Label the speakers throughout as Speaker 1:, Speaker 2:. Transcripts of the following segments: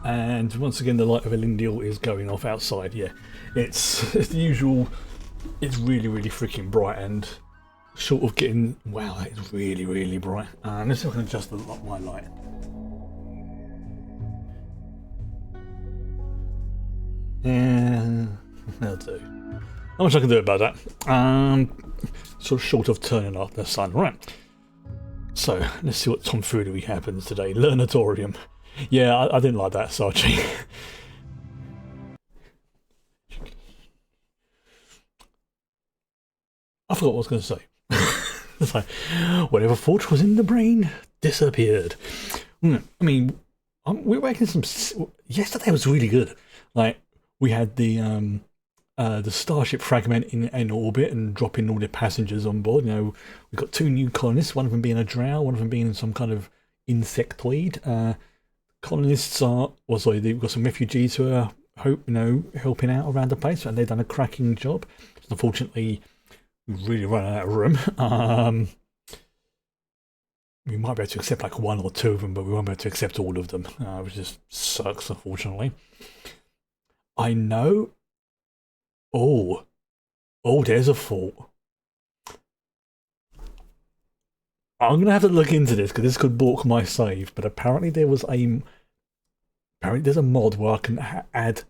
Speaker 1: And once again, the light of Elendil is going off outside. Yeah, it's the usual. It's really, really freaking bright and sort of getting. Wow, that is really, really bright. Let's see if I can adjust my light. Yeah, that'll do. Not much I can do about that. Sort of short of turning off the sun. Right. So let's see what tomfoolery happens today. Learnatorium. Yeah, I didn't like that, Sarchi. I forgot what I was going to say. It's like, whatever thought was in the brain disappeared. I mean, we were making some. Yesterday was really good. Like, we had the starship fragment in orbit and dropping all the passengers on board. You know, we got 2 new colonists. One of them being a drow, one of them being some kind of insectoid. Colonists are also they've got some refugees who are helping out around the place, and they've done a cracking job. Unfortunately, we've really run out of room. We might be able to accept like 1 or 2 of them, but we won't be able to accept all of them, which just sucks, unfortunately. I know. Oh, there's a fault. I'm gonna have to look into this because this could balk my save. But apparently there's a mod where I can add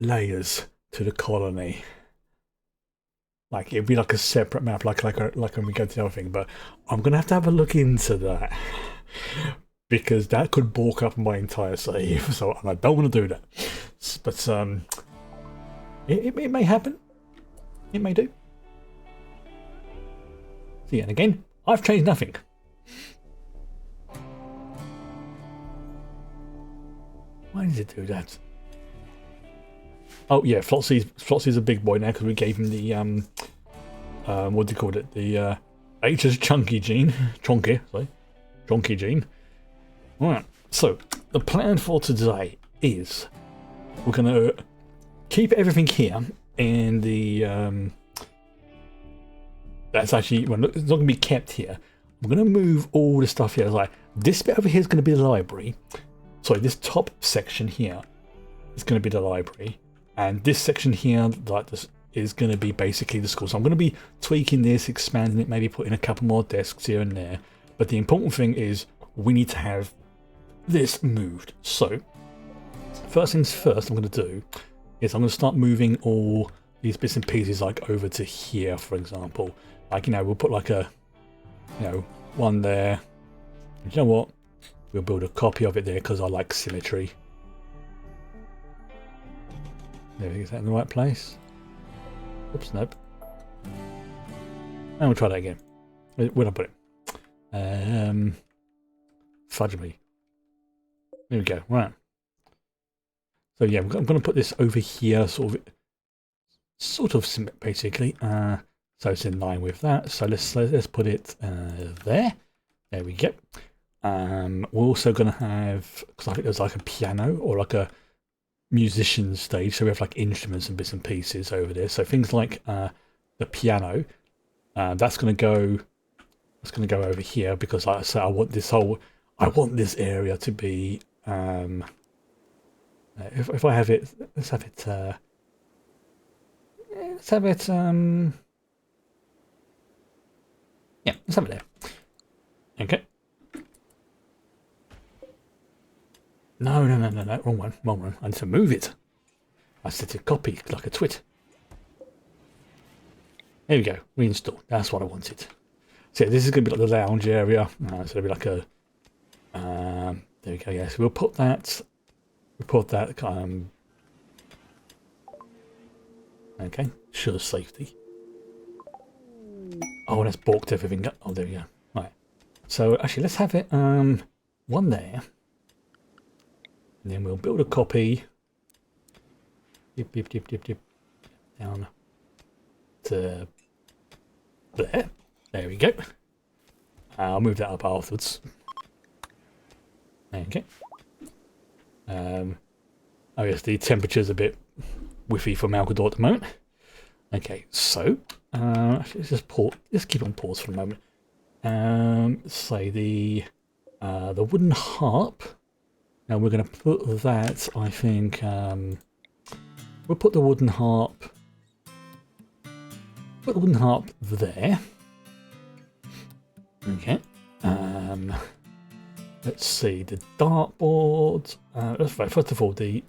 Speaker 1: layers to the colony. Like it'd be like a separate map, like when we go to the other thing. But I'm gonna have to look into that because that could balk up my entire save. So and I don't want to do that. But it may happen. It may do. See, and again, I've changed nothing. Why did it do that? Oh yeah, Flotsy's a big boy now because we gave him the what do you call it? The H's chunky gene, chonky gene. All right. So the plan for today is we're gonna keep everything here, and the that's actually well, it's not gonna be kept here. I'm gonna move all the stuff here. Like this bit over here is gonna be the library. Sorry, this top section here is gonna be the library. And this section here, like this, is going to be basically the school. So I'm going to be tweaking this, expanding it, maybe putting a couple more desks here and there. But the important thing is we need to have this moved. So first things first, I'm going to do is I'm going to start moving all these bits and pieces like over to here, for example. Like, we'll put like a, one there. And you know what? We'll build a copy of it there because I like symmetry. There we go, is that in the right place? Oops, nope. And we'll try that again. Where'd I put it? Fudge me. There we go, right. So yeah, I'm going to put this over here, sort of basically. So it's in line with that. So let's put it there. There we go. We're also going to have, because I think there's like a piano or like a musician stage, so we have like instruments and bits and pieces over there. So things like the piano, that's going to go over here because like I said, I want this area to be if I have it, let's have it yeah, let's have it there. Okay. No, wrong one. I need to move it. I said to copy like a twit. There we go, reinstall. That's what I wanted. So yeah, this is going to be like the lounge area. So it'll be like a. There we go. Yes, we'll put that. Okay, sure, safety. Oh, that's balked everything. Oh, there we go. Right. So actually, let's have it. One there. And then we'll build a copy. Dip. Down to there. There we go. I'll move that up afterwards. Okay. Oh yes, the temperature's a bit whiffy for Malgador at the moment. Okay, so let's keep on pause for a moment. Say the wooden harp. Now we're going to put that, I think, we'll put the wooden harp. Put the wooden harp there. Okay. Let's see, the dartboard. First of all, the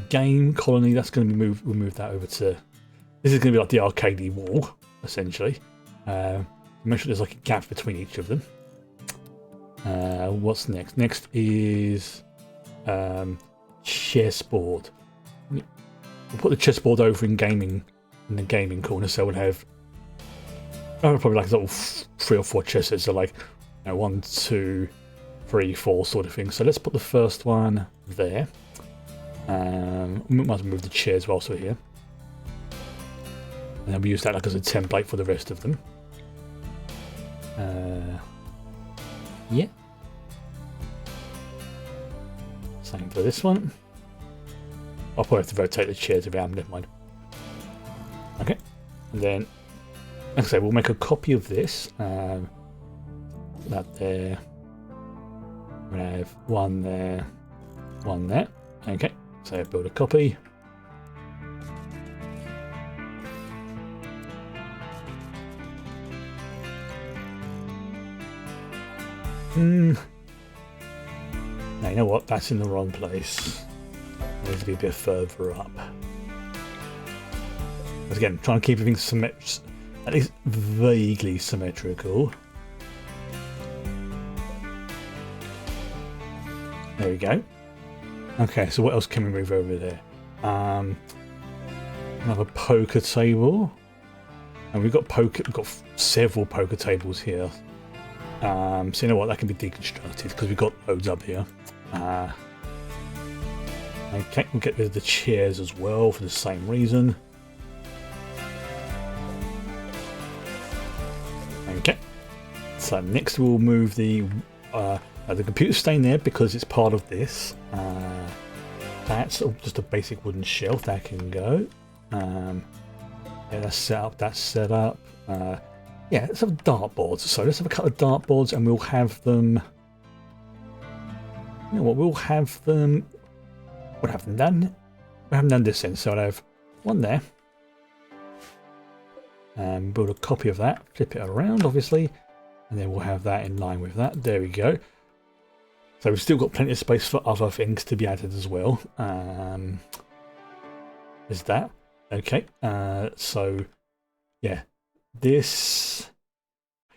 Speaker 1: game colony, that's going to be moved. We'll move that over to. This is going to be like the arcadey wall, essentially. Make sure there's like a gap between each of them. What's next? Next is chessboard. We'll put the chessboard over in gaming, in the gaming corner, so we'll have probably like little 3 or 4 chesses. So like 1, 2, 3, 4 sort of thing. So let's put the first one there. We might as well move the chairs whilst we're here. And then we use that like as a template for the rest of them. Yeah. Same for this one. I'll probably have to rotate the chairs around, never mind. Okay. And then, like I say, we'll make a copy of this. That there. We'll have one there, one there. Okay. So build a copy. Now, you know what? That's in the wrong place. It needs to be a bit further up. Because again, trying to keep everything at least vaguely symmetrical. There we go. Okay, so what else can we move over there? Another poker table. And we've got several poker tables here. So you know what, that can be deconstructed because we've got loads up here. Okay, we'll get rid of the chairs as well for the same reason. Okay, so next we'll move the computer staying there because it's part of this. That's just a basic wooden shelf that can go. Yeah, that's set up. That's set up. Yeah, let's have dartboards. So let's have a couple of dartboards and we'll have them. You know what? We'll have them done. We haven't done this end, so I'll have one there. And build a copy of that. Flip it around, obviously. And then we'll have that in line with that. There we go. So we've still got plenty of space for other things to be added as well. Is that. Okay. So, yeah. This,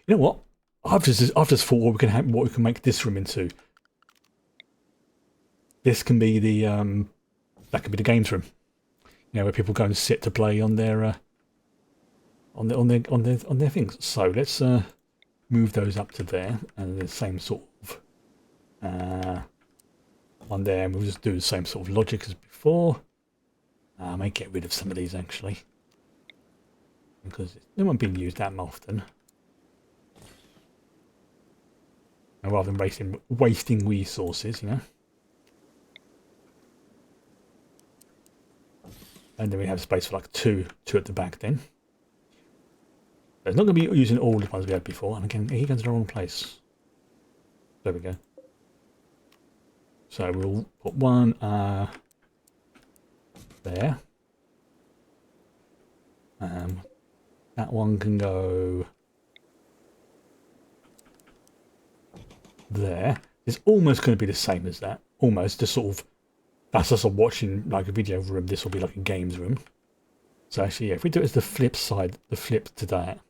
Speaker 1: you know what? I've just thought what we can make this room into. This can be the that could be the games room. You know, where people go and sit to play on their things. So let's move those up to there, and the same sort of one there, and we'll just do the same sort of logic as before. I may get rid of some of these actually, because they weren't being used that often. And rather than wasting resources, you know. And then we have space for like two at the back then. But it's not going to be using all the ones we had before. And again, he goes to the wrong place. There we go. So we'll put one there. That one can go there. It's almost going to be the same as that. Almost, just sort of, that's just watching like a video room. This will be like a games room. So actually, yeah, if we do it as the flip side, the flip to that.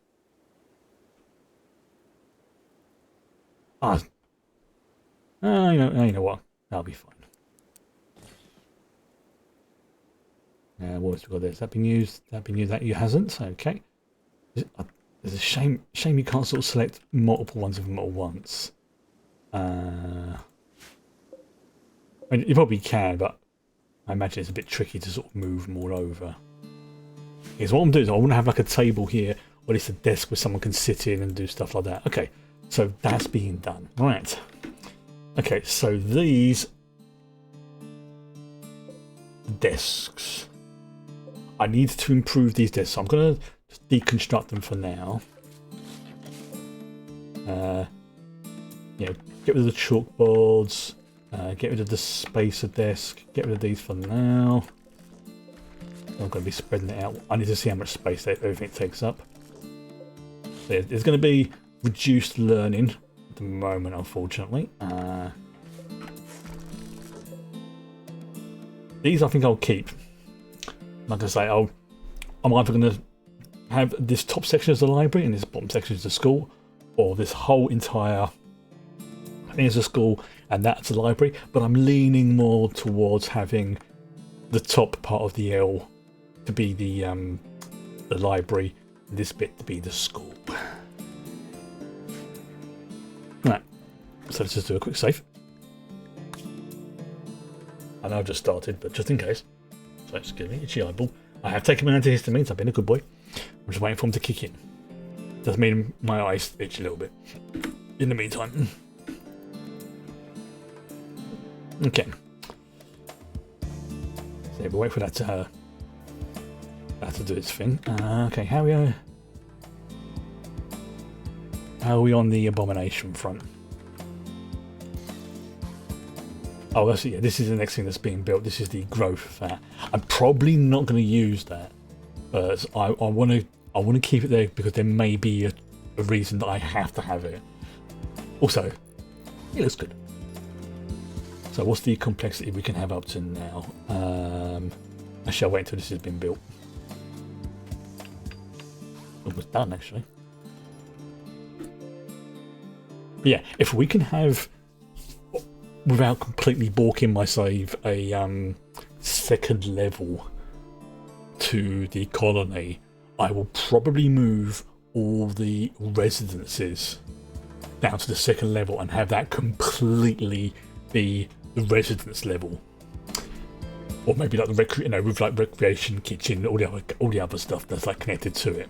Speaker 1: You know what? That'll be fine. What else we got there? Has that been used? That you hasn't. Okay. There's a shame you can't sort of select multiple ones of them at once. I mean, you probably can, but I imagine it's a bit tricky to sort of move them all over. Okay, so what I'm doing is I want to have like a table here, or at least a desk where someone can sit in and do stuff like that. Okay, so that's being done. Right. Okay, so these desks. I need to improve these desks, so I'm going to just deconstruct them for now. You know, get rid of the chalkboards, Get rid of the spacer desk. Get rid of these for now. I'm going to be spreading it out. I need to see how much space that everything takes up. So there's going to be reduced learning at the moment, unfortunately. These I think I'll keep. Like I say, I'm either going to have this top section as the library and this bottom section as the school, or this whole entire thing as a school and that's the library. But I'm leaning more towards having the top part of the L to be the library, and this bit to be the school. Right, so let's just do a quick save. I know I've just started, but just in case. So excuse me, itchy eyeball. I have taken my antihistamines, I've been a good boy. I'm just waiting for them to kick in. Does mean my eyes itch a little bit. In the meantime. Okay. So we'll wait for that to do its thing. Okay, how are we on the abomination front? Oh, that's it. Yeah, this is the next thing that's being built. This is the growth fat. I'm probably not going to use that, but I want to keep it there because there may be a reason that I have to have it. Also, it looks good. So what's the complexity we can have up to now? I shall wait until this has been built. Almost done, actually. But yeah, if we can have, without completely balking my save, a second level to the colony, I will probably move all the residences down to the second level and have that completely be the residence level, or maybe like the with like recreation kitchen, all the other stuff that's like connected to it.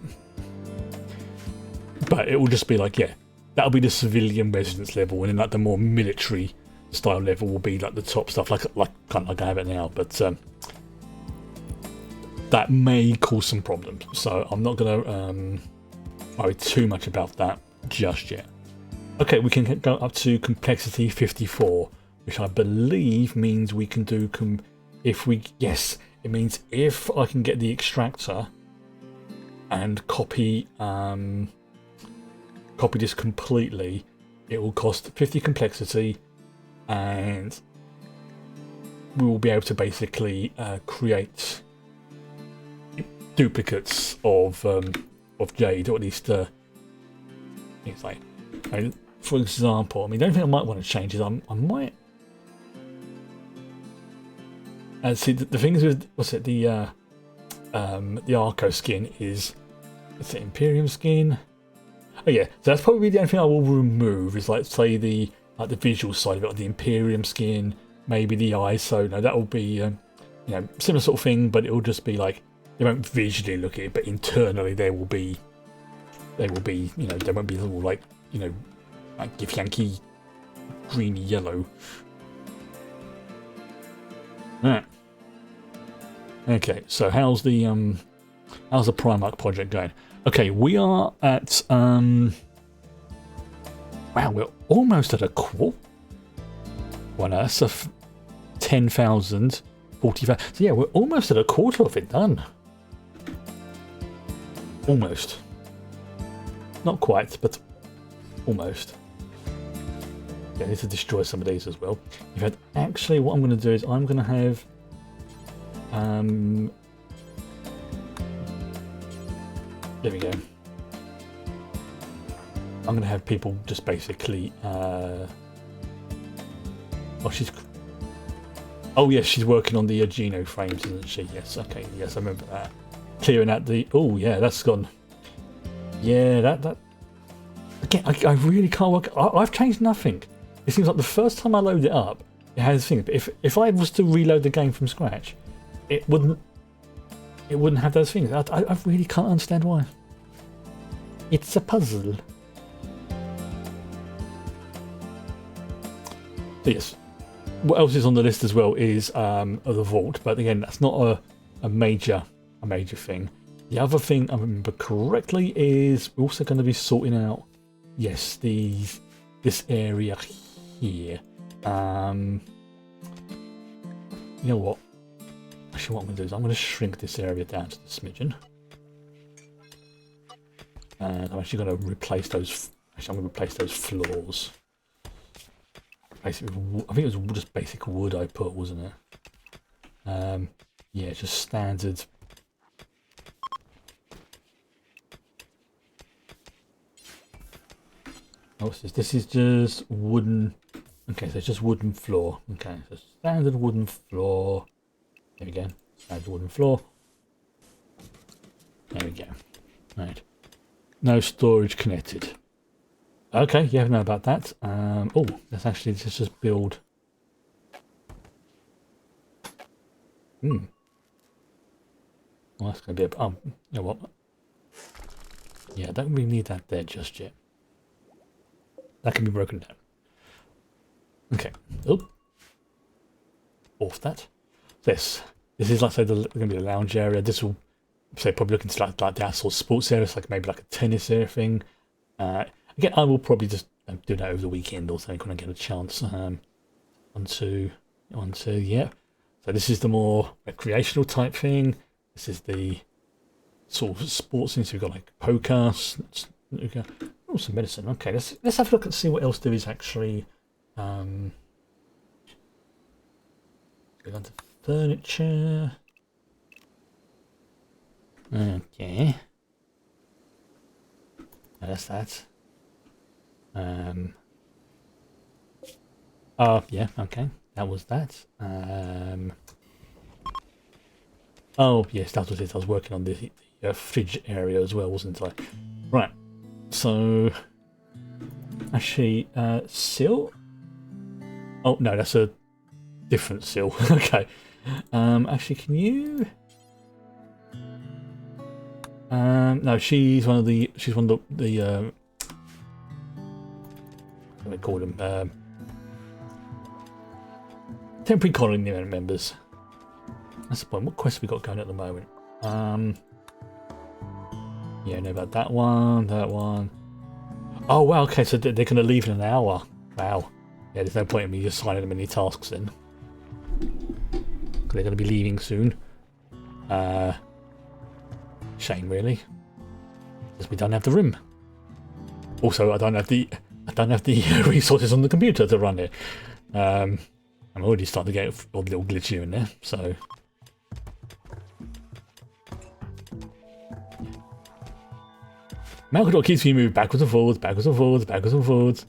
Speaker 1: But it will just be like, yeah, that'll be the civilian residence level, and then like the more military style level will be like the top stuff, like kind of like I have it now. But that may cause some problems, so I'm not gonna worry too much about that just yet. Okay, we can go up to complexity 54, which I believe means we can do it means if I can get the extractor and copy this completely, it will cost 50 complexity, and we will be able to basically create duplicates of Jade, or at least things like. For example, I mean, the only thing I might want to change is I might. See, the things with the Arco skin is, it's the Imperium skin. Oh yeah, so that's probably the only thing I will remove is, like, say the visual side of it, like the Imperium skin, maybe the ISO. No, that will be similar sort of thing, but it will just be like they won't visually look at it, but internally they will be they won't be little like Gif Yankee greeny yellow. Right. Okay, so how's the Primarch project going? Okay, we are at wow, we're almost at a quarter. Well, no, that's a 10,000, 45. So yeah, we're almost at a quarter of it done. Almost. Not quite, but almost. Yeah, I need to destroy some of these as well. In fact, actually, what I'm going to do is I'm going to have there we go. I'm going to have people just basically oh yes, she's working on the Geno frames, isn't she? Yes, okay, yes, I remember that. Clearing out the, oh yeah, that's gone. Yeah, that again, I really can't work. I've changed nothing. It seems like the first time I load it up, it has things. But if I was to reload the game from scratch, it wouldn't have those things. I really can't understand why. It's a puzzle. But yes, what else is on the list as well is the vault. But again, that's not a major thing. The other thing, I remember correctly, is we're also going to be sorting out, yes, this area here. You know what? Actually, what I'm going to do is I'm going to shrink this area down to the smidgen. And I'm actually going to replace those. Actually, I'm going to replace those floors. Basically, I think it was just basic wood I put, wasn't it? Yeah, just standard. Oh, what's this? This is just wooden. Okay, so it's just wooden floor. Okay, so standard wooden floor. There we go. Standard wooden floor. There we go. Right. No storage connected. Okay, yeah, I know about that. Oh, let's actually just build. Well, that's going to be a... you know what? Yeah, I don't really need that there just yet. That can be broken down. Okay. Oh. Off that. This is, like I said, going to be the lounge area. This will, say, probably looking to like the actual sports area, like maybe like a tennis area thing. Again, I will probably just do that over the weekend or something when I get a chance. Onto, yeah. So this is the more recreational type thing. This is the sort of sports things. So we've got like poker, oh, some medicine. Okay, let's have a look and see what else there is actually. Go on to furniture. Okay. That's that. Oh, yeah, okay. That was that. Oh, yes, that was it. I was working on the fridge area as well, wasn't I? Right. So, actually, sill? Oh, no, that's a different sill. Okay. Actually, can you... no, she's one of the what do they call them? Temporary colony members. That's the point. What quest have we got going at the moment? Yeah, know about that one, Oh, wow, okay, so they're going to leave in an hour. Wow. Yeah, there's no point in me just signing them any tasks in. They're going to be leaving soon. Shame, really. Because we don't have the room. Also, I don't have the resources on the computer to run it. I'm already starting to get a little glitch here and there, so... Malcador keeps me moving backwards and forwards, backwards and forwards, backwards and forwards.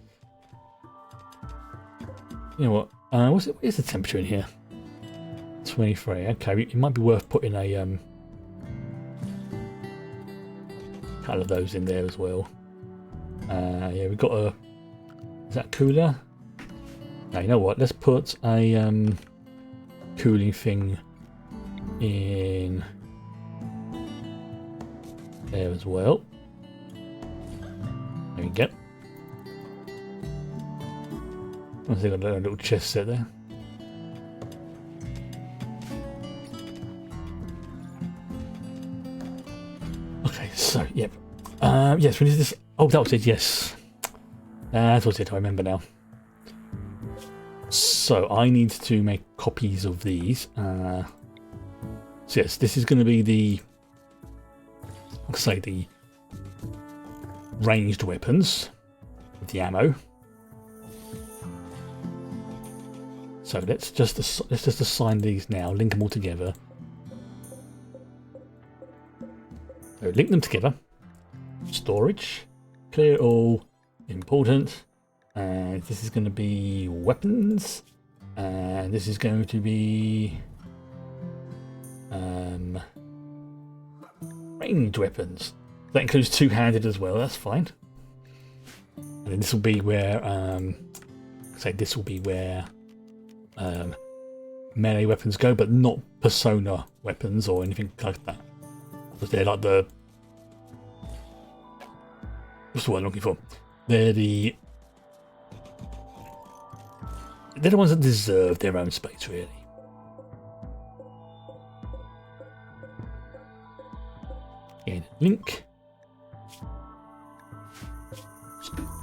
Speaker 1: You know what? What is the temperature in here? 23. Okay, it might be worth putting a couple of those in there as well. Yeah, we've got a... Is that cooler? Now, you know what? Let's put a cooling thing in there as well. There we go. I think I've got a little chest set there. Okay, so, yep. Yes, when is this? Oh, that was it, yes. That was it, I remember now. So, I need to make copies of these. So, yes, this is going to be the... I'll say the ranged weapons with the ammo. So let's just assign these now, link them all together. So link them together. Storage, clear all, important. And this is going to be weapons, and this is going to be ranged weapons. That includes two-handed as well. That's fine. And then this will be where this will be where melee weapons go, but not persona weapons or anything like that. Because they're like the... What's the word I'm looking for? They're the ones that deserve their own space, really. Again, link.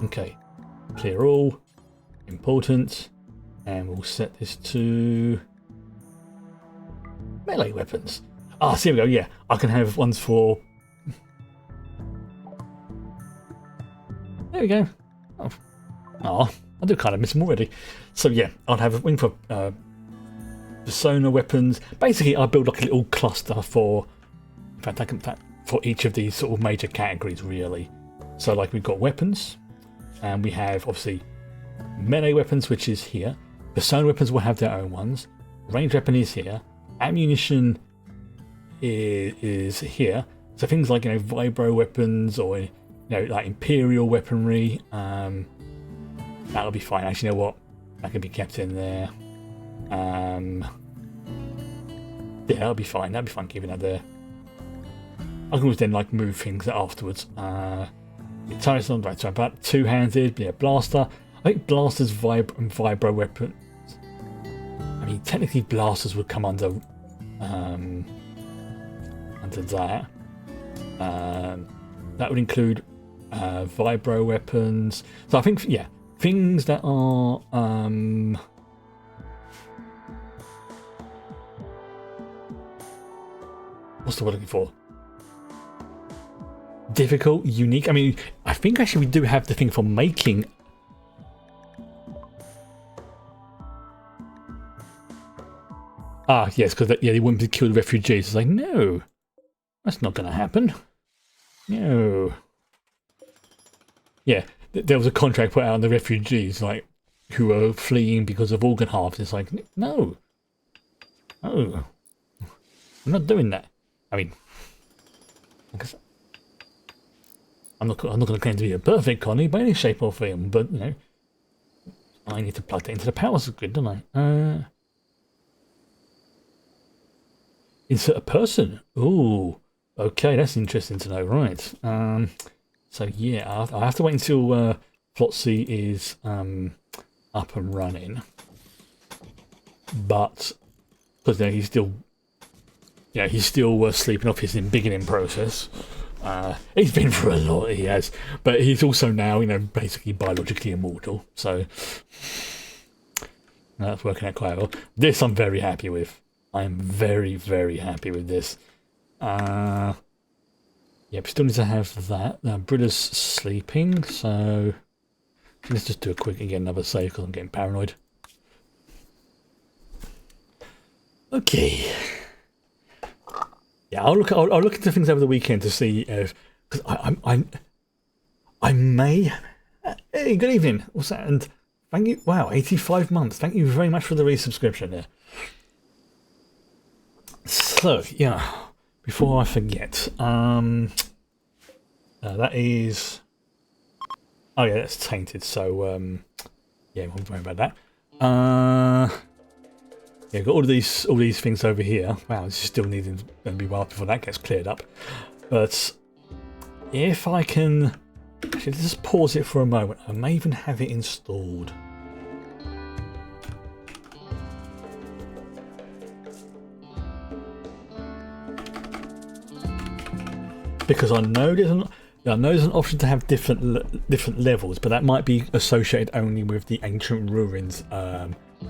Speaker 1: Okay. Clear all. Important. And we'll set this to melee weapons. Ah, so here we go. Yeah, I can have ones for. There we go. Oh, I do kind of miss them already. So yeah, I'll have a wing for persona weapons. Basically, I build like a little cluster for. In fact, I can for each of these sort of major categories, really. So like we've got weapons, and we have obviously melee weapons, which is here. Persona weapons will have their own ones. Range weapon is here. Ammunition is here. So things like, you know, vibro weapons or, you know, like imperial weaponry, that'll be fine. Actually, you know what? That can be kept in there. Yeah, that'll be fine. That'll be fine keeping that there. I can always then like move things afterwards. It's on right, so about two-handed, yeah, blaster. I think blasters, vibro weapons. I mean, technically blasters would come under that. That would include vibro weapons. So I think, yeah, things that are what's the word I'm looking for? Difficult, unique. I mean, I think actually we do have the thing for making. Ah, yes, because yeah, they wouldn't kill the refugees. It's like, no, that's not going to happen. No. Yeah, there was a contract put out on the refugees, like, who are fleeing because of organ halves. It's like, no. Oh. I'm not doing that. I mean, I guess I'm not going to claim to be a perfect Connie by any shape or form, but, you know, I need to plug that into the power grid, don't I? Insert a person. Ooh, okay, that's interesting to know. Right. So yeah, I have to wait until Flotsy is up and running. But because you know, he's still sleeping off his embiggening process. He's been through a lot, he has, but he's also now, you know, basically biologically immortal. So that's working out quite well. This I'm very happy with. I am very, very happy with this. Yep, still need to have that. Britta's sleeping, so let's just do a quick again, another save because I'm getting paranoid. Okay. Yeah, I'll look into things over the weekend to see if, because I may. Hey, good evening. What's that? And thank you. Wow, 85 months. Thank you very much for the resubscription there. So yeah, before I forget, that is. Oh yeah, that's tainted. So yeah, won't worry about that. Yeah, got all these things over here. Wow, this is still needing to be a while before that gets cleared up. But if I can actually just pause it for a moment, I may even have it installed. Because I know there's an option to have different levels, but that might be associated only with the ancient ruins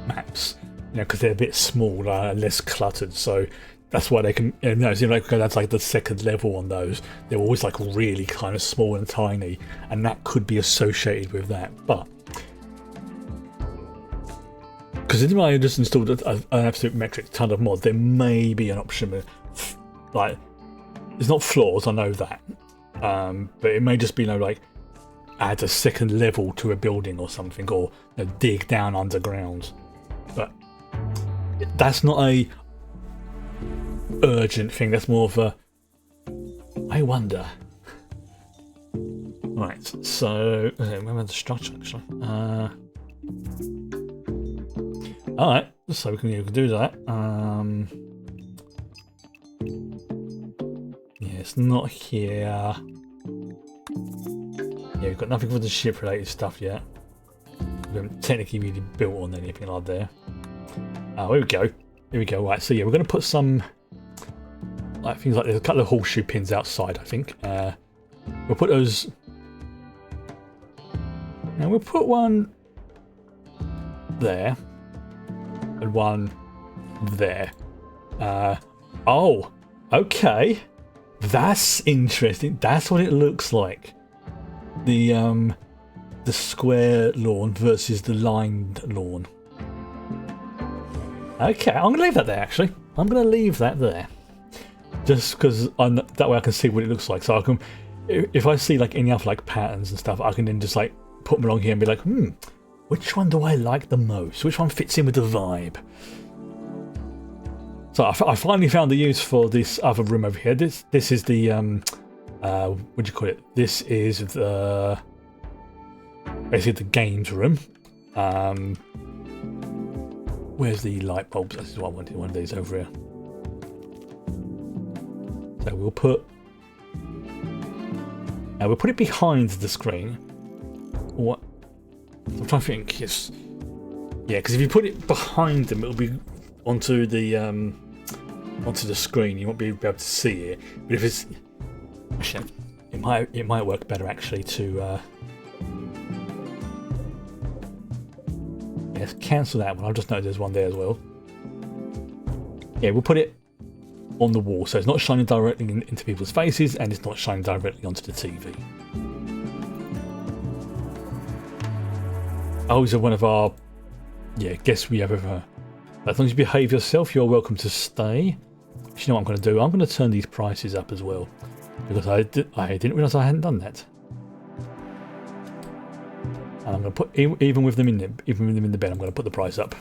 Speaker 1: maps. You know, because they're a bit smaller and less cluttered, so that's why they can. You know, so like that's like the second level on those. They're always like really kind of small and tiny, and that could be associated with that. But because if I just installed an absolute metric ton of mods, there may be an option with, like, it's not flaws. I know that, but it may just be, you know, like add a second level to a building or something, or, you know, dig down underground. But that's not a urgent thing. That's more of a I wonder. Right, so remember the structure actually. Alright, so we can do that. Yeah, it's not here. Yeah, we've got nothing for the ship related stuff yet. We haven't technically really built on anything like there. Oh, here we go. Here we go. Right, so yeah, we're going to put some like things like there's a couple of horseshoe pins outside, I think. We'll put those. Now we'll put one there. and one there. Oh, okay. That's interesting. That's what it looks like. The square lawn versus the lined lawn. Okay, I'm gonna leave that there. Actually, I'm gonna leave that there, just because that way I can see what it looks like. So I can, if I see like any other like patterns and stuff, I can then just like put them along here and be like, which one do I like the most? Which one fits in with the vibe? So I finally found the use for this other room over here. This is the what do you call it? This is the basically the games room. Where's the light bulbs? This is what I wanted. One of these over here. So we'll put it behind the screen. What? I'm trying to think. Yes, yeah. Because if you put it behind them, it'll be onto the screen. You won't be able to see it. But if it's actually, it might work better actually to. Yes, cancel that one. I've just noticed there's one there as well. Yeah, we'll put it on the wall so it's not shining directly into people's faces and it's not shining directly onto the TV. Oh, so one of our guests we have ever. As long as you behave yourself, you're welcome to stay. You know what I'm going to do? I'm going to turn these prices up as well because I didn't realise I hadn't done that. And I'm going to put even with them in the bed, I'm going to put the price up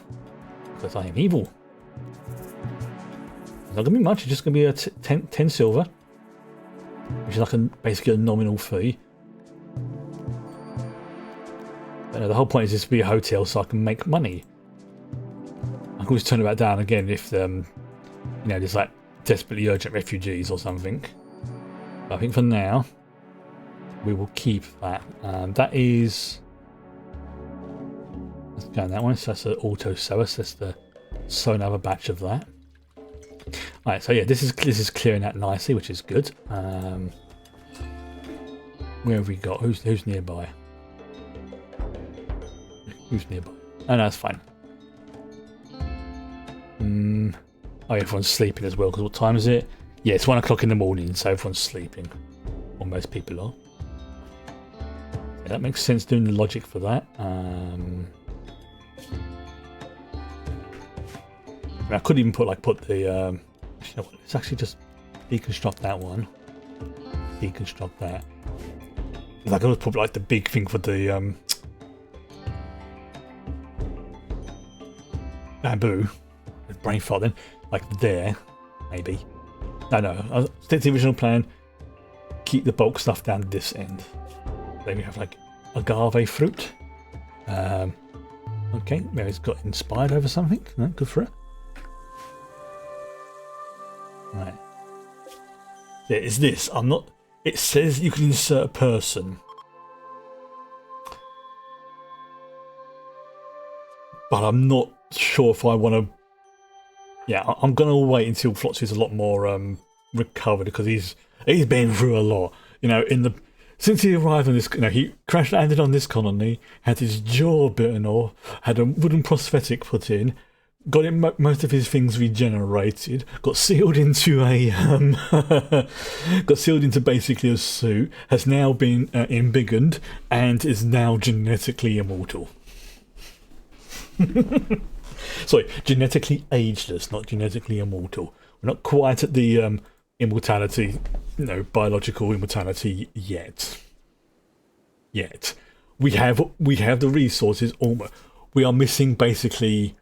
Speaker 1: because I am evil. It's not going to be much. It's just going to be a 10 silver, which is like basically a nominal fee. But the whole point is this to be a hotel, so I can make money. I can always turn it back down again if there's like desperately urgent refugees or something. But I think for now we will keep that. That is. Let's go on that one. So that's an auto sewer. So let's sew another batch of that. Alright, so yeah, this is clearing out nicely, which is good. Where have we got? Who's nearby? Who's nearby? Oh no, that's fine. Oh, everyone's sleeping as well, because what time is it? Yeah, it's 1 o'clock in the morning, so everyone's sleeping. Or most people are. Yeah, that makes sense doing the logic for that. I could even put the you know what, let's actually just deconstruct that one. Deconstruct that. I could put like the big thing for the bamboo. Brain fart then, like there, maybe. No, stick to the original plan. Keep the bulk stuff down this end. Then we have like agave fruit. Okay, maybe it's got inspired over something. No, good for it. Right. Yeah, it's this. I'm not. It says you can insert a person, but I'm not sure if I want to. Yeah, I'm gonna wait until Flotsy's a lot more recovered because he's been through a lot. You know, since he arrived on this, he crash landed on this colony, had his jaw bitten off, had a wooden prosthetic put in, got most of his things regenerated, got sealed into basically a suit, has now been embiggened, and is now genetically immortal. Sorry, genetically ageless, not genetically immortal. We're not quite at the immortality, biological immortality yet. We have the resources almost. We are missing basically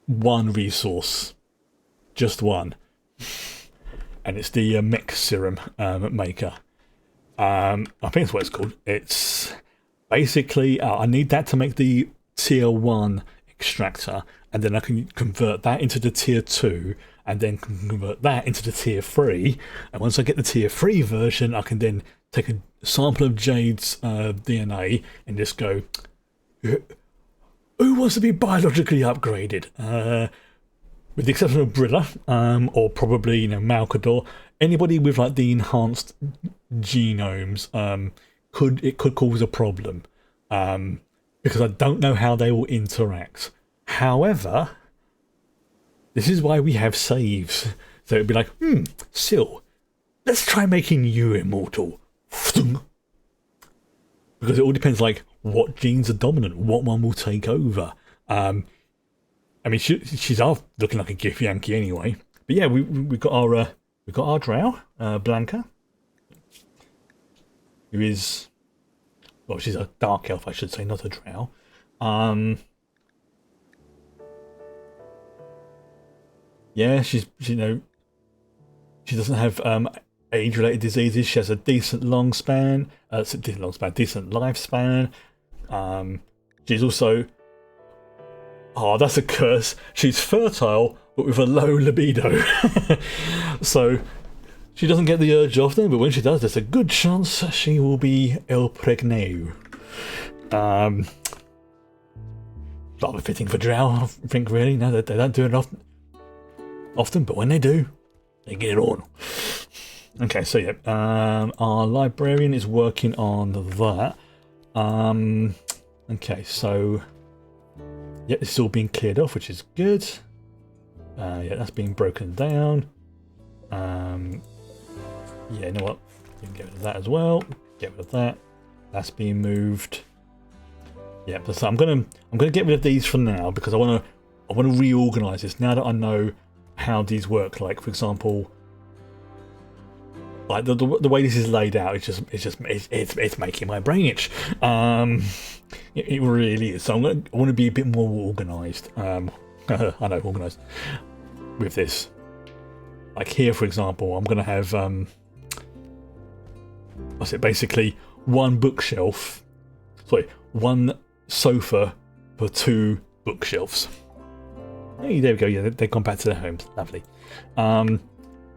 Speaker 1: one resource, just one, and it's the mech serum maker. I think that's what it's called. It's basically I need that to make the tier 1 extractor, and then I can convert that into the tier 2, and then convert that into the tier 3. And once I get the tier 3 version, I can then take a sample of Jade's DNA and just go, who wants to be biologically upgraded? With the exception of Brilla, or probably Malkador, anybody with like the enhanced genomes could cause a problem, because I don't know how they will interact. However, this is why we have saves. So it'd be like, Sil, let's try making you immortal. Because it all depends, like, what genes are dominant, what one will take over. I mean, she's off looking like a Gif Yankee anyway. But yeah, we got our drow, Blanca, who is, well, she's a dark elf, I should say, not a drow. Yeah, she doesn't have age-related diseases. She has a decent lifespan. She's also, oh, that's a curse. She's fertile, but with a low libido. So she doesn't get the urge often, but when she does, there's a good chance she will be el pregneo. Rather fitting for drow, I think, really. No, they don't do it often, but when they do, they get it on. Okay, so yeah, our librarian is working on that. Okay, so yeah, it's all being cleared off, which is good. Yeah, that's being broken down. Yeah, you know what? You can get rid of that as well. Get rid of that. That's being moved. Yeah, so I'm gonna get rid of these for now because I wanna reorganize this now that I know how these work. Like, for example, like the way this is laid out, it's making my brain itch. It really is. So I want to be a bit more organized. I know, organized with this. Like here, for example, I'm going to have basically one bookshelf. Sorry, one sofa for two bookshelves. Hey, there we go. Yeah, they've gone back to their homes. Lovely.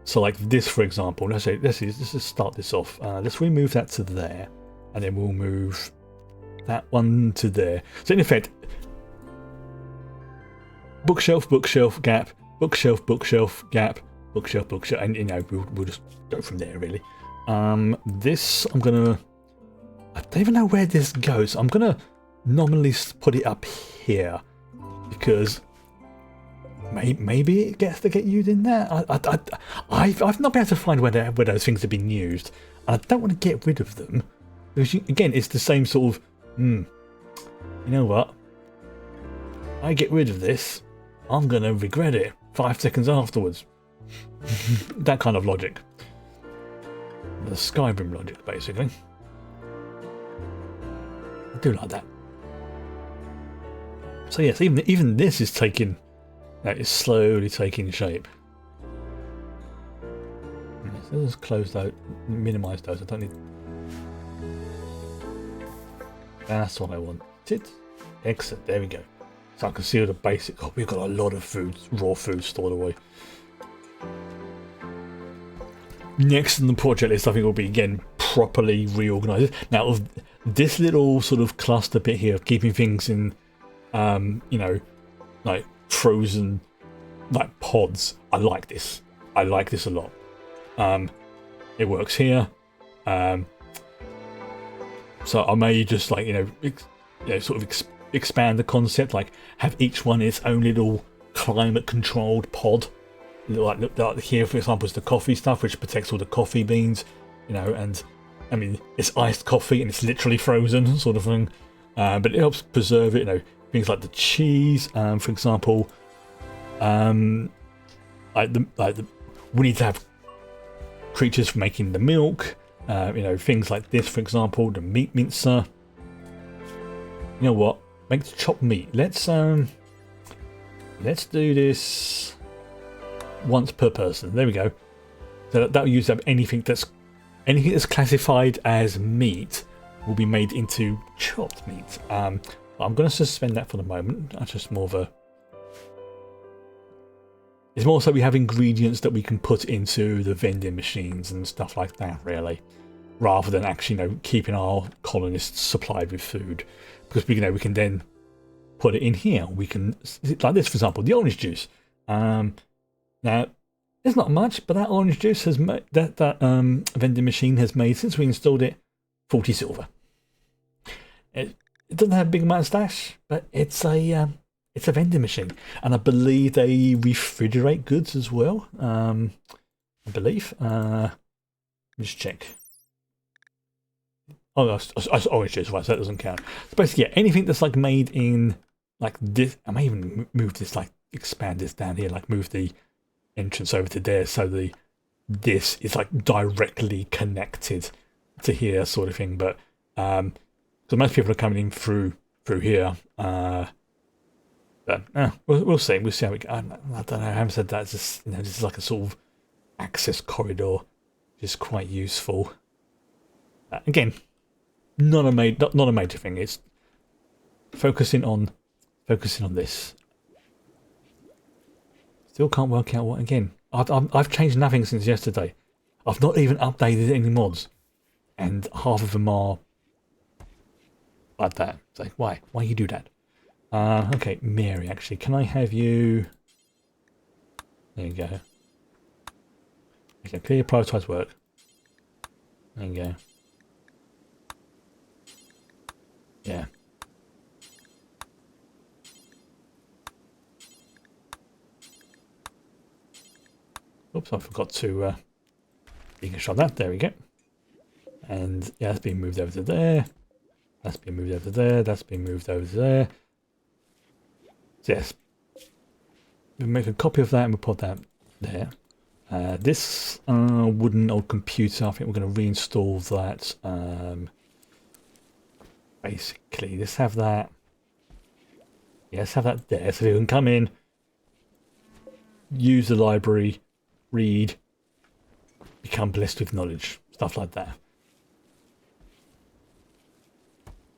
Speaker 1: So like this, for example, let's just start this off. Let's remove that to there, and then we'll move that one to there. So in effect, bookshelf, bookshelf, gap, bookshelf, bookshelf, gap, bookshelf, bookshelf, and you know we'll just go from there really. This I don't even know where this goes. I'm gonna nominally put it up here because maybe it gets to get used in there. I've not been able to find where those things have been used, and I don't want to get rid of them because again, it's the same sort of. You know what? I get rid of this, I'm gonna regret it 5 seconds afterwards. That kind of logic. The Skyrim logic, basically. I do like that. So yes, even this is taking. It's slowly taking shape. So let's close those, minimise those. I don't need. That's what I wanted. Excellent. There we go. So I can see all the basic. Oh, we've got a lot of food, raw food stored away. Next on the project list, I think will be again properly reorganised. Now, of this little sort of cluster bit here of keeping things in, you know, like frozen, like pods. I like this. I like this a lot. It works here. So I may just like sort of expand the concept, like have each one its own little climate-controlled pod. Like here, for example, is the coffee stuff, which protects all the coffee beans, you know, and I mean it's iced coffee and it's literally frozen, sort of thing. But it helps preserve it, you know, things like the cheese, for example. We need to have creatures for making the milk. You know, things like this, for example, the meat mincer. You know what? Make the chopped meat. Let's do this once per person. There we go. So that'll use up anything that's classified as meat will be made into chopped meat. I'm going to suspend that for the moment. That's just more of a. It's more so we have ingredients that we can put into the vending machines and stuff like that, really, rather than actually, you know, keeping our colonists supplied with food, because we can then put it in here. We can, like this, for example, the orange juice. Now, there's not much, but that orange juice has made that vending machine has made since we installed it 40 silver. It doesn't have a big amount of stash, but it's a It's a vending machine, and I believe they refrigerate goods as well. I believe. Just check. Oh, that's oranges, right? So that doesn't count. So basically, yeah, anything that's like made in like this. I may even move this, like expand this down here, like move the entrance over to there, so this is like directly connected to here, sort of thing. But so most people are coming in through here. But we'll see. We'll see how we go. I don't know. I haven't said that. It's just, this is like a sort of access corridor, which is quite useful. Again, not a major thing. It's focusing on this. Still can't work out what again. I've changed nothing since yesterday. I've not even updated any mods, and half of them are like that. It's like, why you do that? Okay, Mary, actually, can I have you? There you go. Okay, clear prioritize work. There you go. Yeah. Oops, I forgot to deconstruct that. There we go. And yeah, that's being moved over to there. That's being moved over to there. That's being moved over to there. So yes, we'll make a copy of that and we'll put that there. This wooden old computer, I think we're going to reinstall that. Basically, let's have that. Yeah, let's have that there, so you can come in, use the library, read, become blessed with knowledge, stuff like that.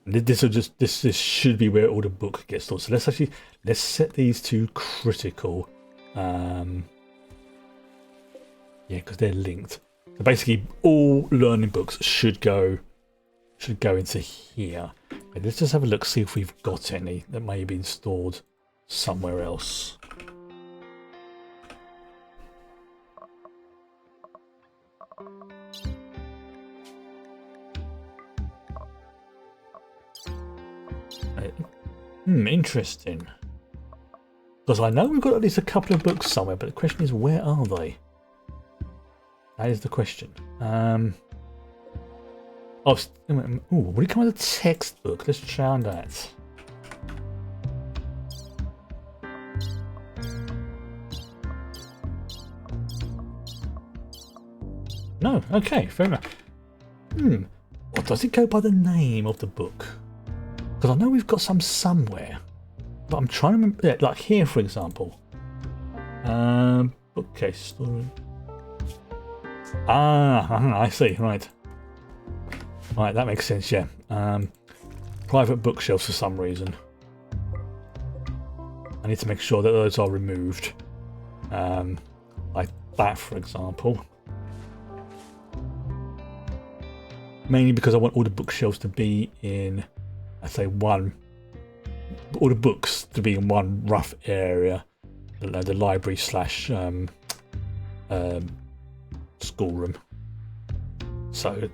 Speaker 1: And this should be where all the book gets stored. So let's set these to critical. Yeah, because they're linked. So basically, all learning books should go into here. But let's just have a look, see if we've got any that may have been stored somewhere else. Interesting. Because I know we've got at least a couple of books somewhere, but the question is, where are they? That is the question. Will it come with a textbook? Let's try that. No, okay, fair enough. What does it go by the name of the book? Because I know we've got some somewhere, but I'm trying to remember. Yeah, like here, for example. Bookcase story. I see. Right, that makes sense. Yeah. Private bookshelves for some reason. I need to make sure that those are removed. Like that, for example. Mainly because I want all the bookshelves to be in. I say all the books to be in one rough area, the library / schoolroom. So,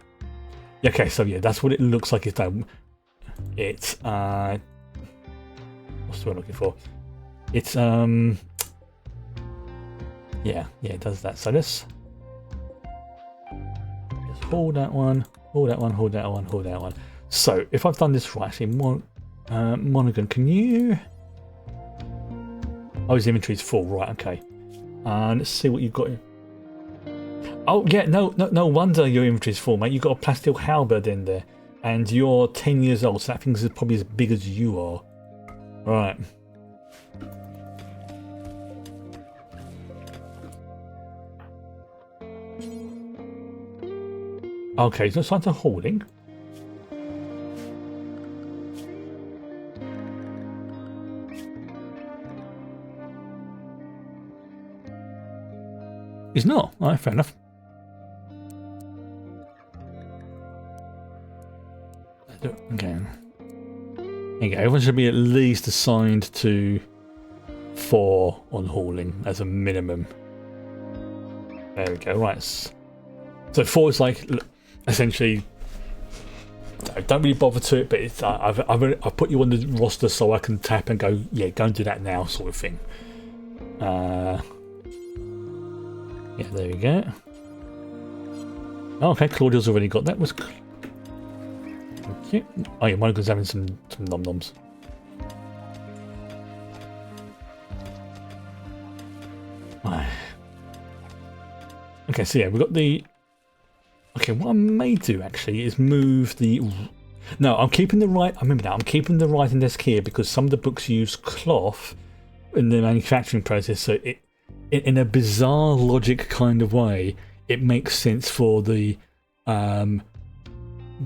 Speaker 1: okay, so yeah, that's what it looks like it's done. It's what's the word I'm looking for? It's yeah, it does that. So let's hold that one, hold that one, hold that one, hold that one. So, if I've done this right, actually, Monaghan, can you... Oh, his inventory's full, right, okay. Let's see what you've got here. Oh, yeah, no wonder your inventory's full, mate. You've got a plastic halberd in there. And you're 10 years old, so that thing's probably as big as you are. Right. Okay, so it's time to holding. He's not. All right, fair enough. Okay. There you go. Everyone should be at least assigned to 4 on hauling as a minimum. There we go. Right. So 4 is like essentially don't really bother to it, but it's, I've put you on the roster so I can tap and go, yeah, go and do that now, sort of thing. Yeah, there we go. Oh, okay, Claudia's already got that. Was okay. Oh yeah, Monica's having some nom noms. Okay, so yeah, we've got the. Okay, what I may do actually is move the. No, I'm keeping the right. I remember that I'm keeping the writing desk here because some of the books use cloth in the manufacturing process. So it, in a bizarre logic kind of way, it makes sense for the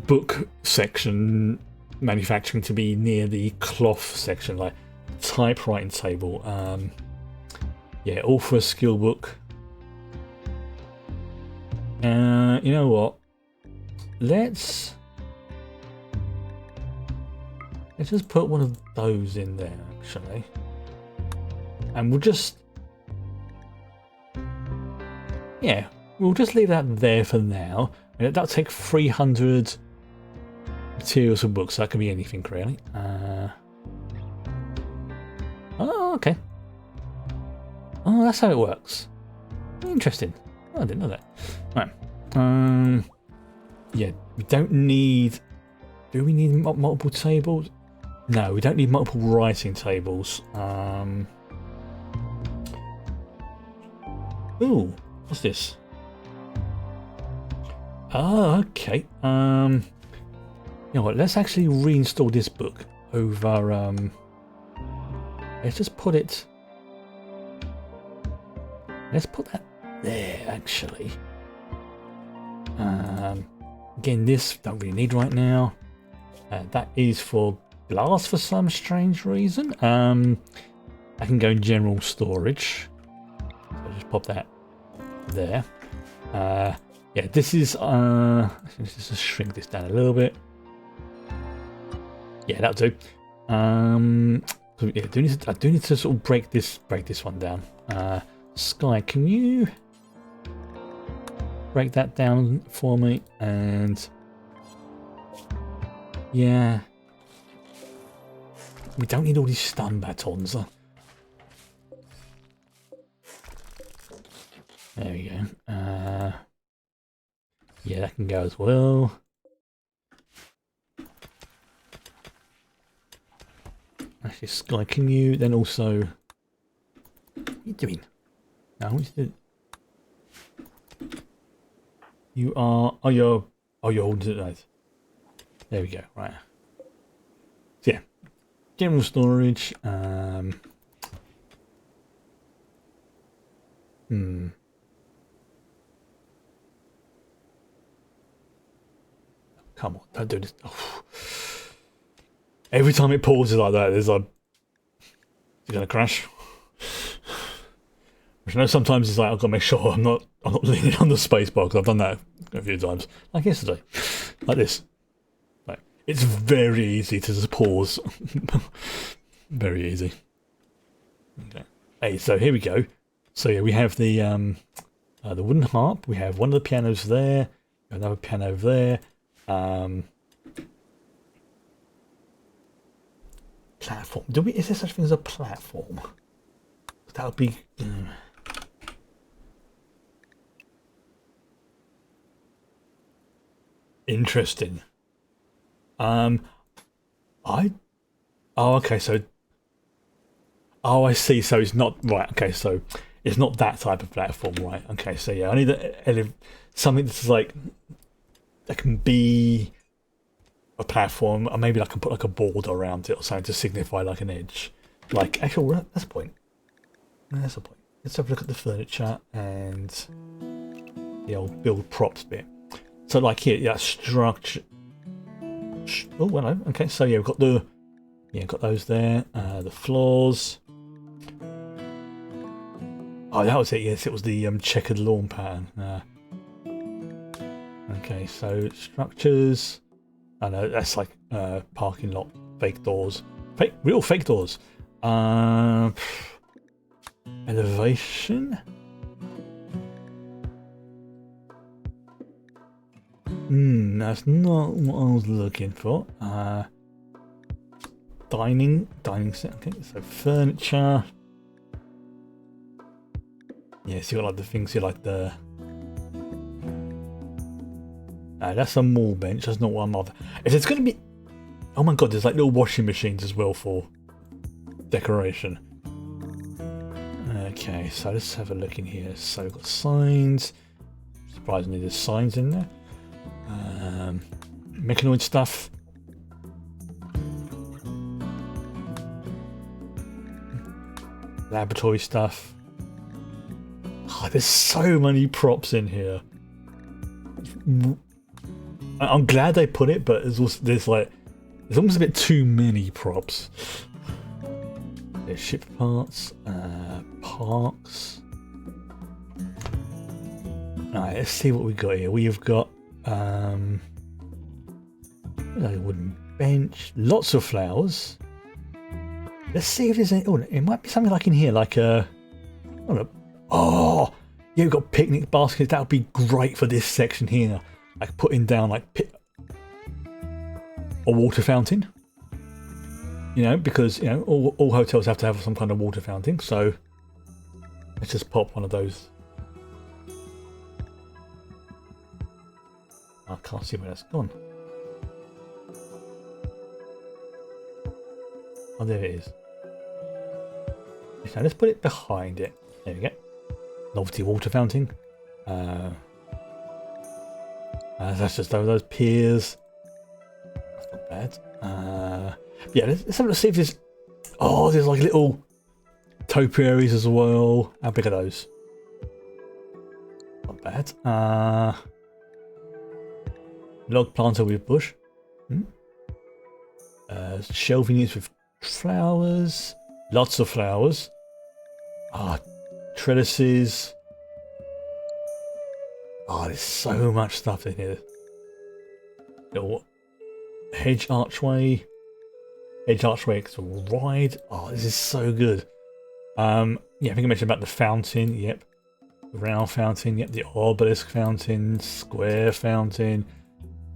Speaker 1: book section manufacturing to be near the cloth section, like typewriting table. Yeah, all for a skill book. You know what? Let's just put one of those in there, actually, and we'll just we'll just leave that there for now. And that'll take 300 materials for books. So that can be anything really. Oh, okay. Oh, that's how it works. Interesting. Oh, I didn't know that. Right. Yeah, we don't need. Do we need multiple tables? No, we don't need multiple writing tables. Ooh, what's this? Oh, okay. You know what? Let's actually reinstall this book over. Let's just put it. Let's put that there, actually. Again, this don't really need right now. That is for glass for some strange reason. I can go in general storage. So I'll just pop that there. Yeah, this is. Let's just shrink this down a little bit. Yeah, that'll do. Yeah, I do need to sort of break this one down. Sky, can you break that down for me? And yeah, we don't need all these stun batons. There we go. Yeah, that can go as well. Actually, Sky, can you then also? What are you doing? No, I want you to. You are. Oh, you're holding it right. There we go. Right. So yeah, general storage. Come on, don't do this. Oh. Every time it pauses like that, there's like, it's gonna crash. Which I know sometimes it's like I've got to make sure I'm not leaning on the space bar because I've done that a few times, like yesterday, like this. Like, it's very easy to just pause. Very easy. Okay. Hey, so here we go. So yeah, we have the wooden harp. We have one of the pianos there. Another piano there. Platform. Is there such thing as a platform? That would be. Interesting. Oh, okay, so. Oh, I see. So it's not right. Okay, so it's not that type of platform, right? Okay, so yeah, I need something that's like that can be a platform, or maybe I can put like a board around it or something to signify like an edge. Like, actually, that's a point. That's a point. Let's have a look at the furniture and the old build props bit. So, like here, yeah, structure. Oh, hello. Okay, so yeah, we've got got those there. The floors. Oh, that was it. Yes, it was the checkered lawn pattern. Okay, so structures. I know that's like parking lot, fake doors, real fake doors. Elevation. That's not what I was looking for. Dining set. Okay, so furniture. Yeah, so you got like the things you like the. That's a mall bench. That's not what I'm after. If it's going to be, oh my god, there's like little washing machines as well for decoration. Okay, so let's have a look in here. So we've got signs. Surprisingly, there's signs in there. Mechanoid stuff. Laboratory stuff. Oh, there's so many props in here. I'm glad they put it, but there's almost a bit too many props. There's ship parts, parks. Alright, let's see what we got here. We've got a wooden bench, lots of flowers. Let's see if there's any. Oh, it might be something like in here, like a. Oh, yeah, we've got picnic baskets. That would be great for this section here. Like putting down like a water fountain. You know, because you know all hotels have to have some kind of water fountain. So let's just pop one of those. I can't see where that's gone. Oh, there it is. Now let's put it behind it. There we go. Novelty water fountain. That's just those piers. That's not bad. Yeah, let's have a look, see if there's. Oh, there's like little topiaries as well. How big are those? Not bad. Log planter with bush. Shelving units with flowers. Lots of flowers. Trellises. There's so much stuff in here. Little hedge archway. Hedge archway to ride. This is so good. Yeah, I think I mentioned about the fountain. Yep. Round fountain. Yep. The obelisk fountain. Square fountain.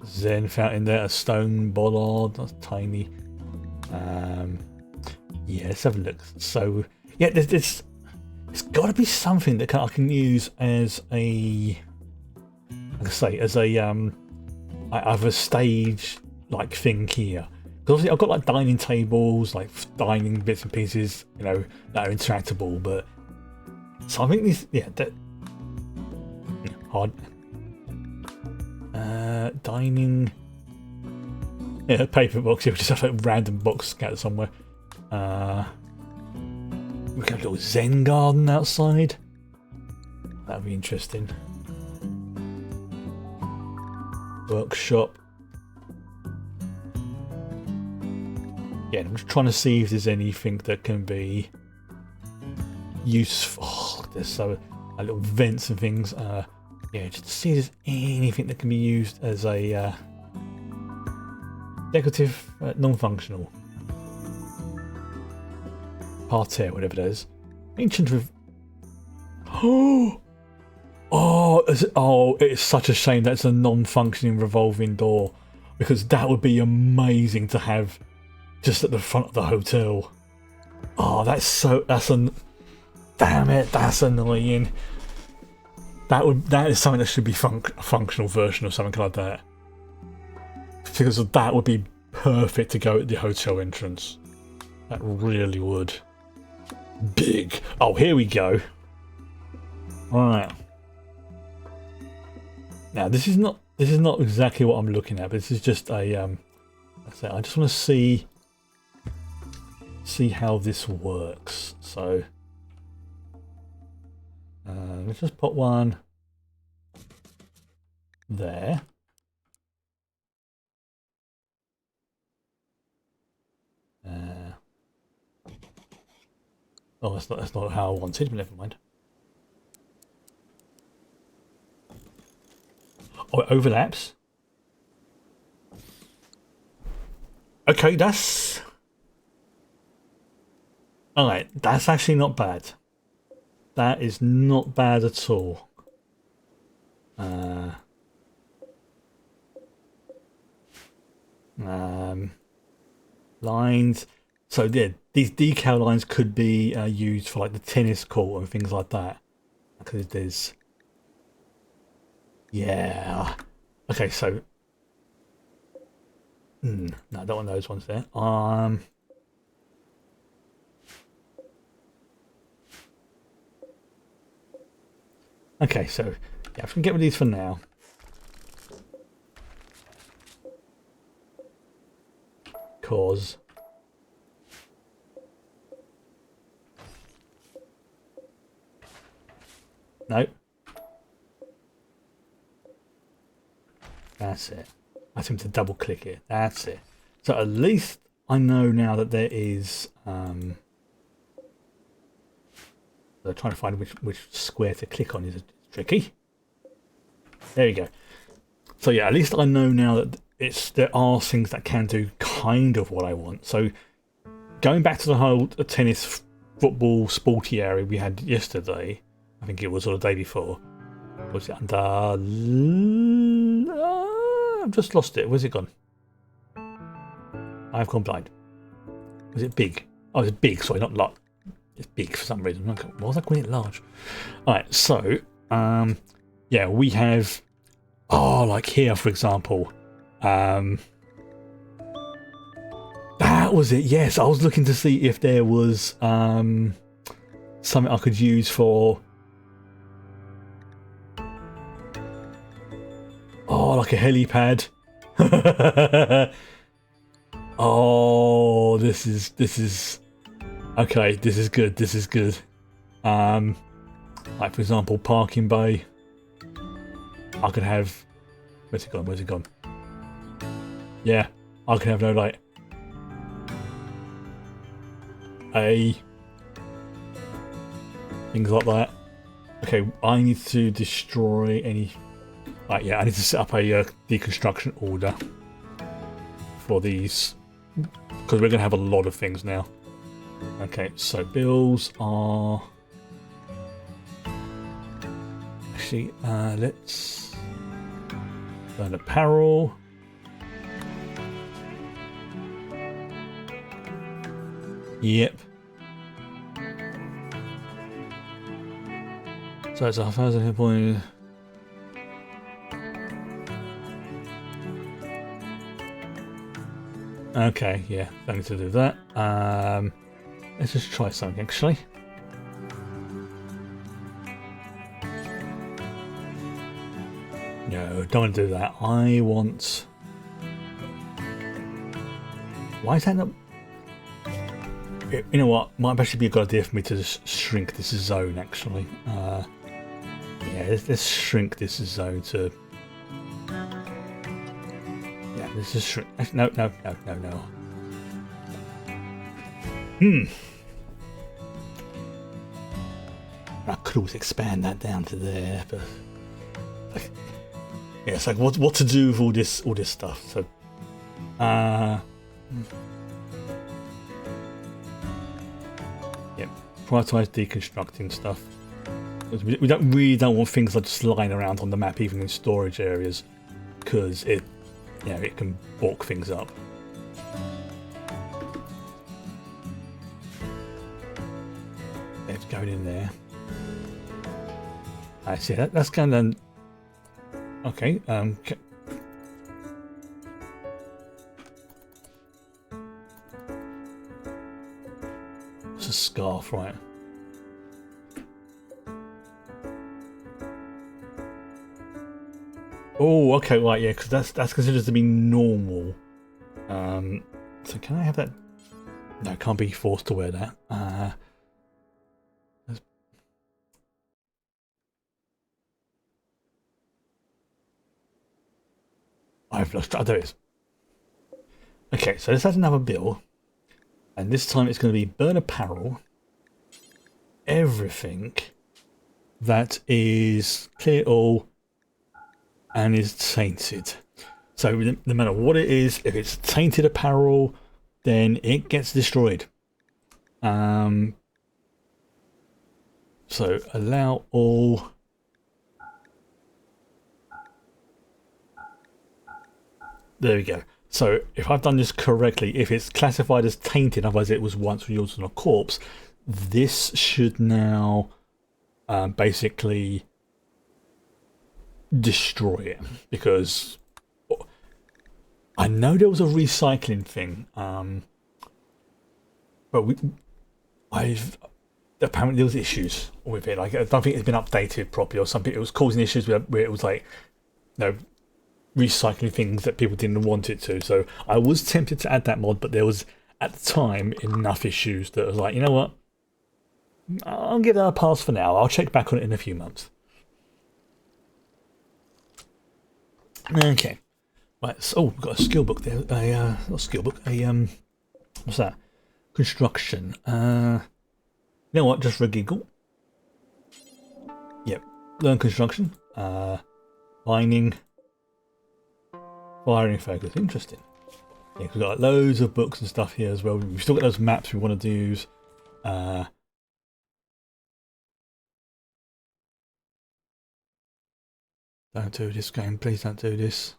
Speaker 1: Zen fountain there. A stone bollard. That's tiny. Yeah, let's have a look. So, yeah, there's got to be something that I can use as a, like I say, as a I have a stage like thing here. Because obviously I've got like dining tables, like dining bits and pieces, you know, that are interactable. But so I think this, yeah, that hard dining. Yeah, paper box. Yeah, we just have a random box scattered somewhere. We got a little Zen garden outside. That'd be interesting. Workshop. Yeah, I'm just trying to see if there's anything that can be useful. There's so little vents and things. Yeah, just to see if there's anything that can be used as a decorative, non-functional. Parterre, whatever it is. Ancient with. It's such a shame that's a non-functioning revolving door, because that would be amazing to have just at the front of the hotel. Damn it, that's annoying. That is something that should be a functional version of something like that. Because that would be perfect to go at the hotel entrance. That really would. Big. Oh, here we go. Right. Now this is not exactly what I'm looking at, but this is just a I just want to see how this works. So let's just put one there. Oh, that's not how I wanted, but never mind. Oh, it overlaps. Okay, that's... Alright, that's actually not bad. That is not bad at all. Lines. So yeah, these decal lines could be used for like the tennis court and things like that. Because there's, yeah. Okay, so no, I don't want those ones there. Okay, so yeah, I can get rid of these for now. Cause no, that's it. I seem to double click it. That's it. So at least I know now that there is. So trying to find which square to click on is tricky. There you go. So yeah, at least I know now that there are things that can do kind of what I want. So going back to the whole tennis, football, sporty area we had yesterday, I think it was, or the day before. Was it under? I've just lost it. Where's it gone? I've gone blind. Was it big? Oh, it's big. Sorry, not large. It's big for some reason. Why was I calling it large? All right. So, yeah, we have. Oh, like here, for example. That was it. Yes, I was looking to see if there was something I could use for. Oh, like a helipad. Oh, this is okay. This is good. This is good. Like for example, parking bay. I could have. Where's it gone? Where's it gone? Yeah, I could have no like things like that. Okay, I need to destroy any. Right, yeah, I need to set up a deconstruction order for these because we're going to have a lot of things now. Okay, so bills are actually let's burn apparel. Yep. So it's 1,000 hit points. Okay, yeah, don't need to do that. Let's just try something actually. No, don't want to do that. I want. Why is that not? You know what? Might actually be a good idea for me to just shrink this zone actually. Yeah, let's shrink this zone to. Yeah, this is shrink. No. I could always expand that down to there, but like, yeah, it's like what to do with all this stuff. So, yeah, prioritize deconstructing stuff. We don't want things like just lying around on the map, even in storage areas, because it can balk things up. It's going in there. I see that. That's kind of okay. It's a scarf, right? Oh, okay, right, yeah, because that's considered to be normal. So can I have that? No, I can't be forced to wear that. I've lost. Oh, there it is. Okay, so let's add another bill, and this time it's going to be burn apparel. Everything that is clear all and is tainted. So no matter what it is, if it's tainted apparel, then it gets destroyed. So allow all. There we go. So if I've done this correctly, if it's classified as tainted, otherwise it was once used on a corpse, this should now basically destroy it, because I know there was a recycling thing, but I've apparently there was issues with it. Like, I don't think it's been updated properly, or something. It was causing issues where it was like, recycling things that people didn't want it to. So I was tempted to add that mod, but there was at the time enough issues that I was like, you know what? I'll give that a pass for now. I'll check back on it in a few months. Okay. Right. So, we've got a skill book there. Not a skill book. What's that? Construction. You know what? Just for a giggle. Yep. Learn construction. Mining. Firing focus. Interesting. Yeah, we've got like, loads of books and stuff here as well. We've still got those maps we want to use. Don't do this game, please don't do this.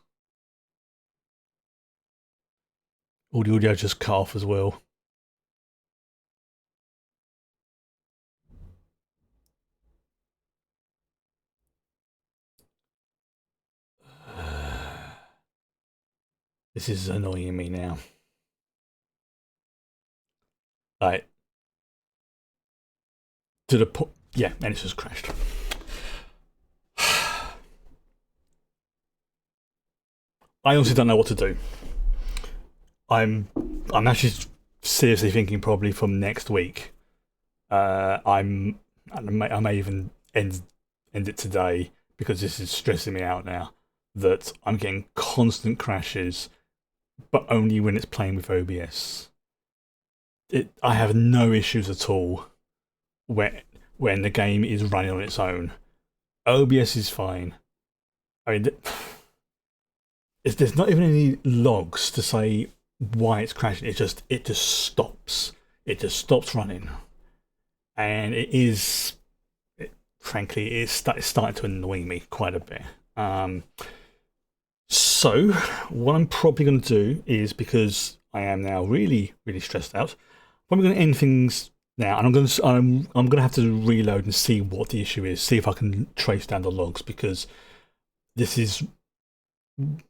Speaker 1: All the audio just cut off as well. This is annoying me now. Right. To the point. Yeah, and it's just crashed. I honestly don't know what to do. I'm actually seriously thinking probably from next week. I may even end it today, because this is stressing me out now. That I'm getting constant crashes, but only when it's playing with OBS. I have no issues at all when the game is running on its own. OBS is fine. I mean, there's not even any logs to say why it's crashing. It just stops. It just stops running, and frankly, it's starting to annoy me quite a bit. So what I'm probably going to do is, because I am now really, really stressed out, I'm going to end things now, and I'm going to have to reload and see what the issue is. See if I can trace down the logs, because this is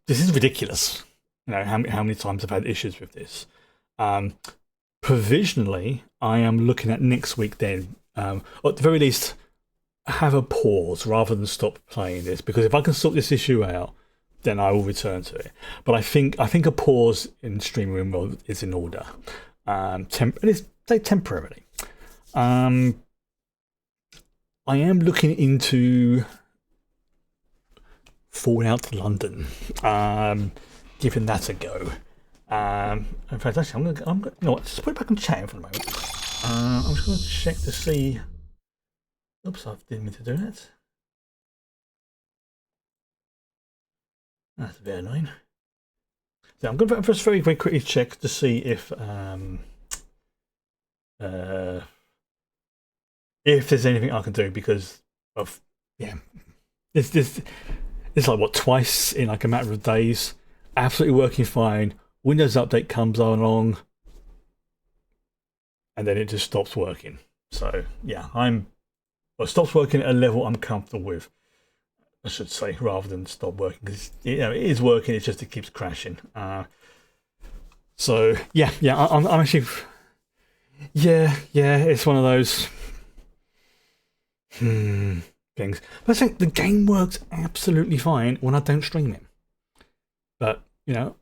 Speaker 1: ridiculous. How many times I've had issues with this. Provisionally, I am looking at next week then, or at the very least, have a pause rather than stop playing this, because if I can sort this issue out, then I will return to it. But I think a pause in stream Rimworld is in order. Temporarily. I am looking into Fallout London, giving that a go. In fact, actually, I'm gonna, you know what? Just put it back on chat for a moment. I'm just going to check to see. Oops, I didn't mean to do that. That's a bit annoying. So I'm going to just very, very quickly check to see if there's anything I can do, because of it's like what, twice in like a matter of days. Absolutely working fine. Windows update comes along, and then it just stops working. So yeah, it stops working at a level I'm comfortable with, I should say, rather than stop working, because it is working. It's just it keeps crashing. So yeah, I'm actually it's one of those things. But I think the game works absolutely fine when I don't stream it. But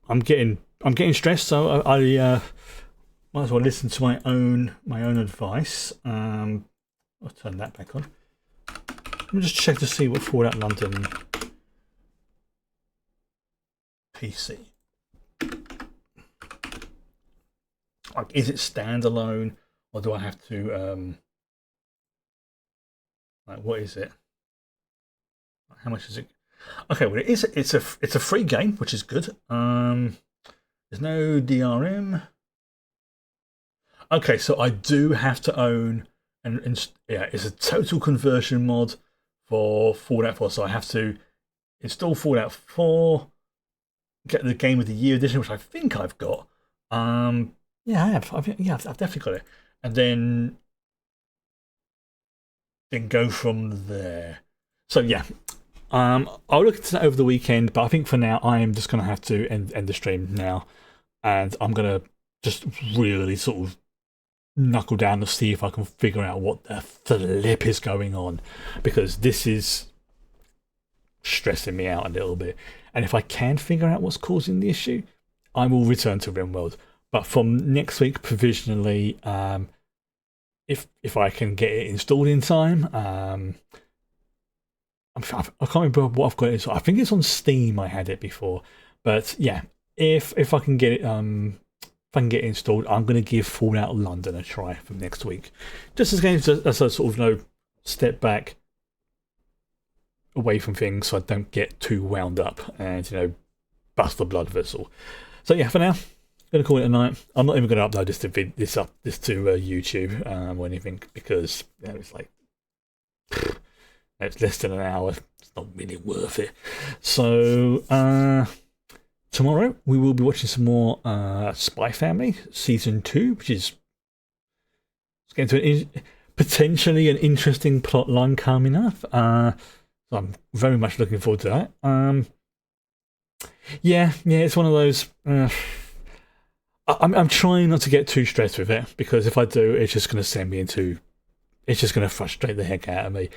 Speaker 1: I'm getting stressed, so I might as well listen to my own advice. I'll turn that back on. Let me just check to see what Fallout London PC. Like, is it standalone, or do I have to like, what is it? How much is it? Okay, well, it's a free game, which is good. There's no DRM. Okay, so I do have to own, and yeah, it's a total conversion mod for Fallout 4. So I have to install Fallout 4, get the Game of the Year edition, which I think I've got. Yeah, I have. I've definitely got it. And then go from there. So yeah, I'll look into that over the weekend. But I think for now, I am just gonna have to end the stream now, and I'm gonna just really sort of knuckle down to see if I can figure out what the flip is going on, because this is stressing me out a little bit. And if I can figure out what's causing the issue, I will return to Rimworld. But from next week, provisionally, if I can get it installed in time, I can't remember what I've got it. I think it's on Steam. I had it before, but yeah, if I can get it, if I can get it installed, I'm going to give Fallout London a try from next week, just as a sort of step back away from things, so I don't get too wound up and bust the blood vessel. So yeah, for now, I'm going to call it a night. I'm not even going to upload this to YouTube or anything, because it's like it's less than an hour. It's not really worth it. So tomorrow we will be watching some more Spy Family Season 2, which is getting to potentially an interesting plot line coming up. So I'm very much looking forward to that. Yeah, it's one of those. I'm trying not to get too stressed with it, because if I do, it's just going to send me into. It's just going to frustrate the heck out of me.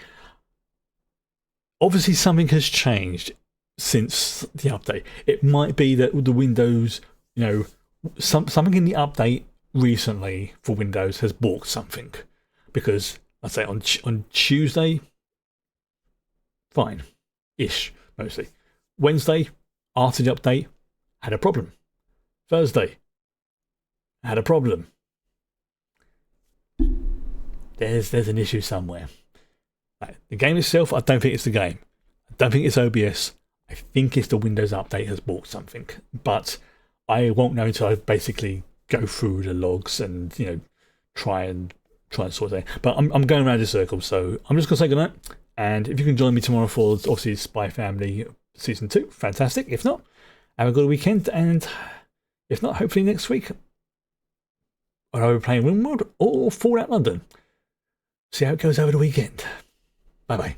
Speaker 1: Obviously, something has changed since the update. It might be that the Windows, something in the update recently for Windows has balked something, because I'd say on Tuesday, fine-ish mostly. Wednesday, after the update, had a problem. Thursday, had a problem. There's an issue somewhere. The game itself, I don't think it's the game. I don't think it's OBS. I think it's the Windows update has balked something. But I won't know until I basically go through the logs and try and sort of thing. But I'm going around in circles, so I'm just gonna say goodnight. And if you can join me tomorrow for obviously Spy Family Season 2, fantastic. If not, have a good weekend, and if not, hopefully next week I'll be playing Rimworld or Fallout London. See how it goes over the weekend. Bye bye.